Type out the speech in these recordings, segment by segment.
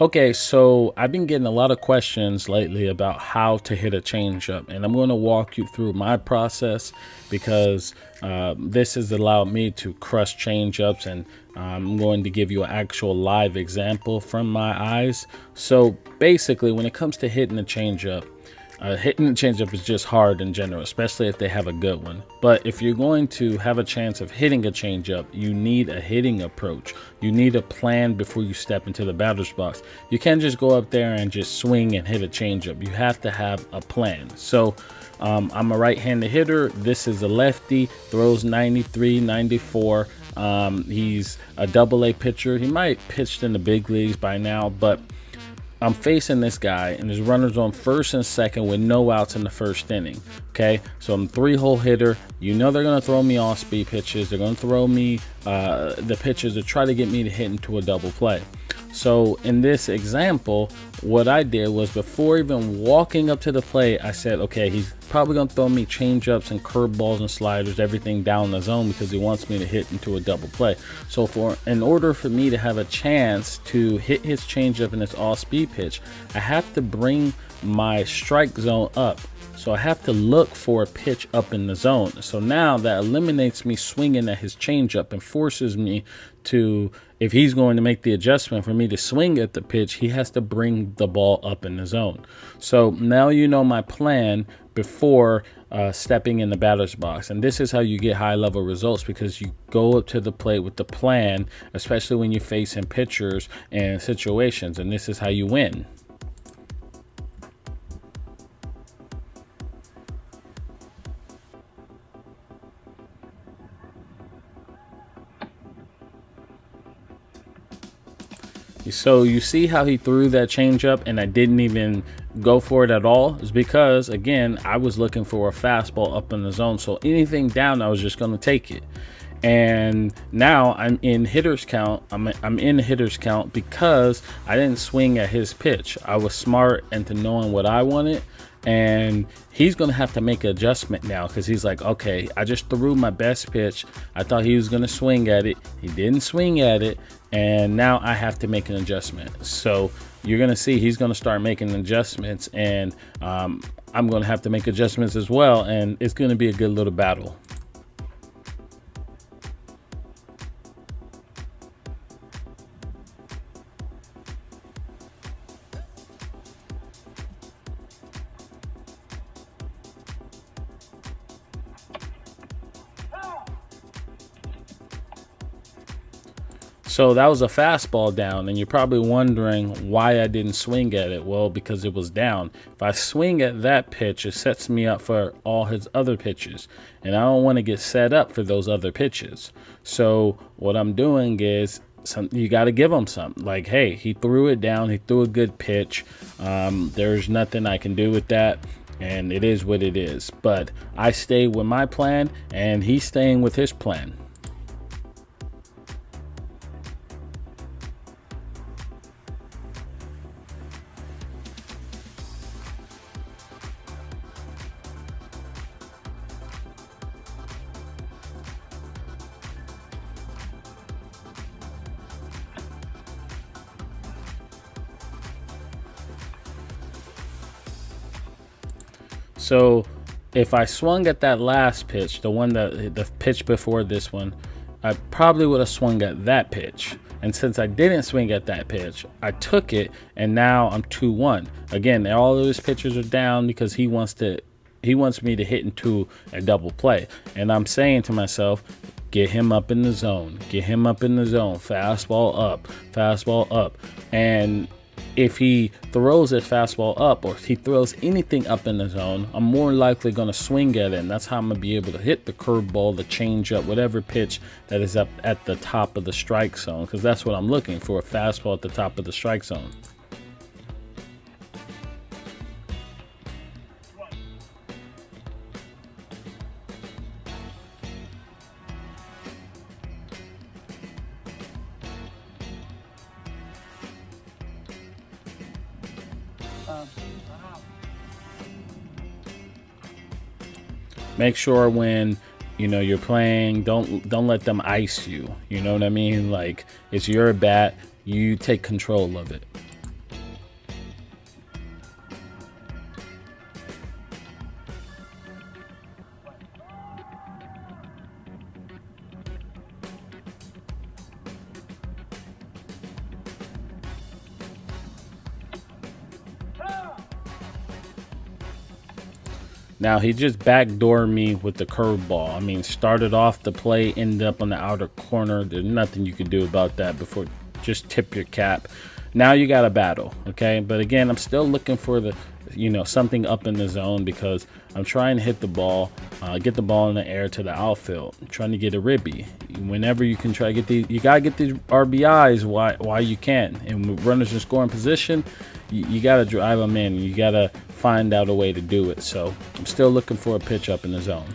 Okay, so I've been getting a lot of questions lately about how to hit a changeup, and I'm going to walk you through my process because this has allowed me to crush changeups, and I'm going to give you an actual live example from my eyes. So basically, when it comes to hitting a changeup is just hard in general, especially if they have a good one. But if you're going to have a chance of hitting a changeup, you need a hitting approach. You need a plan before you step into the batter's box. You can't just go up there and just swing and hit a changeup. You have to have a plan. So I'm a right-handed hitter. This is a lefty, throws 93, 94. He's a double-A pitcher. He might pitched in the big leagues by now, but I'm facing this guy, and there's runners on first and second with no outs in the first inning. Okay, so I'm three-hole hitter. You know they're going to throw me off-speed pitches. They're going to throw me the pitches to try to get me to hit into a double play. So in this example, what I did was before even walking up to the plate, I said, okay, he's probably going to throw me changeups and curveballs and sliders, everything down the zone because he wants me to hit into a double play. So in order for me to have a chance to hit his changeup and his off-speed pitch, I have to bring my strike zone up. So I have to look for a pitch up in the zone. So now that eliminates me swinging at his changeup and forces me to, if he's going to make the adjustment for me to swing at the pitch, he has to bring the ball up in the zone. So now you know my plan before stepping in the batter's box. And this is how you get high level results, because you go up to the plate with the plan, especially when you're facing pitchers and situations. And this is how you win. So you see how he threw that changeup and I didn't even go for it at all? Is because, again, I was looking for a fastball up in the zone. So anything down, I was just going to take it. And now I'm in hitters count. I'm in hitters count because I didn't swing at his pitch. I was smart into knowing what I wanted. And he's going to have to make an adjustment now because he's like, okay, I just threw my best pitch. I thought he was going to swing at it. He didn't swing at it. And now I have to make an adjustment. So you're going to see he's going to start making adjustments, and I'm going to have to make adjustments as well. And it's going to be a good little battle. So that was a fastball down, and you're probably wondering why I didn't swing at it. Well, because it was down. If I swing at that pitch, it sets me up for all his other pitches, and I don't want to get set up for those other pitches. So what I'm doing is you got to give him something. Like, hey, he threw it down. He threw a good pitch. There's nothing I can do with that. And it is what it is. But I stay with my plan, and he's staying with his plan. So if I swung at that last pitch, the pitch before this one, I probably would have swung at that pitch. And since I didn't swing at that pitch, I took it, and now I'm 2-1. Again, all of his pitches are down because he wants me to hit into a double play. And I'm saying to myself, get him up in the zone. Get him up in the zone. Fastball up. Fastball up. And if he throws his fastball up, or if he throws anything up in the zone, I'm more likely going to swing at it. And that's how I'm going to be able to hit the curveball, the changeup, whatever pitch that is up at the top of the strike zone. Because that's what I'm looking for, a fastball at the top of the strike zone. Make sure when you're playing, don't let them ice you. You know what I mean? Like, it's your bat, you take control of it. Now he just backdoored me with the curveball. I mean, started off the play, ended up on the outer corner. There's nothing you could do about that before. Just tip your cap. Now you got a battle, okay? But again, I'm still looking for the, something up in the zone, because I'm trying to hit the ball, get the ball in the air to the outfield. I'm trying to get a ribby. Whenever you can try to get these, you gotta get these RBIs while you can. And when runners in scoring position, you gotta drive them in. You gotta find out a way to do it. So I'm still looking for a pitch up in the zone.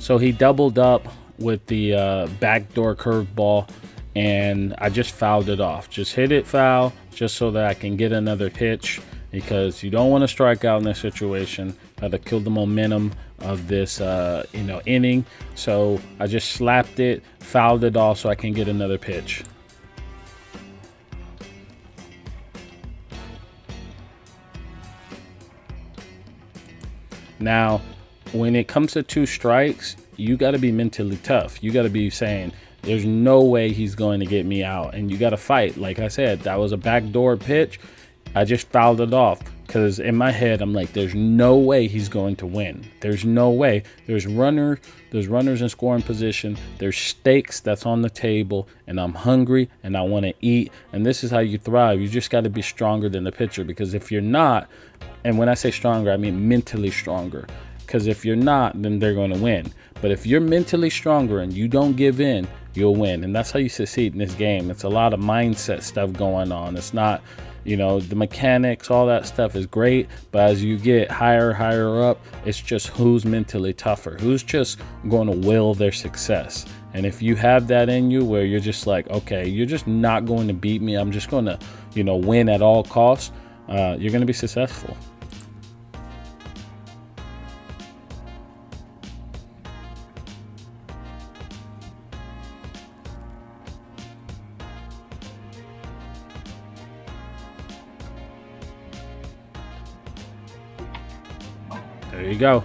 So he doubled up with the backdoor curveball, and I just fouled it off. Just hit it foul, just so that I can get another pitch, because you don't want to strike out in this situation. That'll kill the momentum of this inning. So I just slapped it, fouled it off, so I can get another pitch. Now, when it comes to 2 strikes, you got to be mentally tough. You got to be saying, there's no way he's going to get me out. And you got to fight. Like I said, that was a backdoor pitch. I just fouled it off, because in my head, I'm like, there's no way he's going to win. There's no way. There's runners in scoring position. There's stakes that's on the table, and I'm hungry and I want to eat. And this is how you thrive. You just got to be stronger than the pitcher, because if you're not, and when I say stronger, I mean mentally stronger. Because if you're not, then they're going to win. But if you're mentally stronger and you don't give in, you'll win. And that's how you succeed in this game. It's a lot of mindset stuff going on. It's not, the mechanics, all that stuff is great. But as you get higher up, it's just who's mentally tougher, who's just going to will their success. And if you have that in you, where you're just like, okay, you're just not going to beat me, I'm just going to, win at all costs, you're going to be successful. There you go.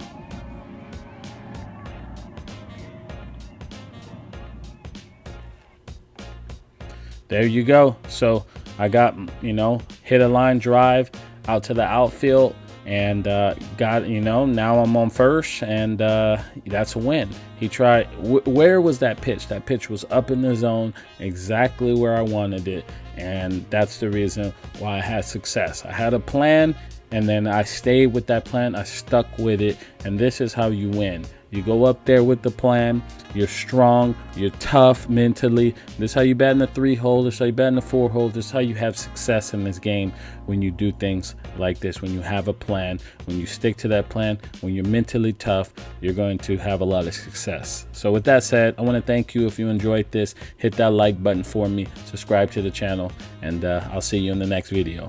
There you go. So I got, hit a line drive out to the outfield, and got, now I'm on first, and that's a win. He tried, where was that pitch? That pitch was up in the zone, exactly where I wanted it. And that's the reason why I had success. I had a plan, and then I stayed with that plan. I stuck with it. And this is how you win. You go up there with the plan. You're strong. You're tough mentally. This is how you bat in the 3-hole. This is how you bat in the 4-hole. This is how you have success in this game, when you do things like this. When you have a plan, when you stick to that plan, when you're mentally tough, you're going to have a lot of success. So with that said, I want to thank you. If you enjoyed this, hit that like button for me. Subscribe to the channel, and I'll see you in the next video.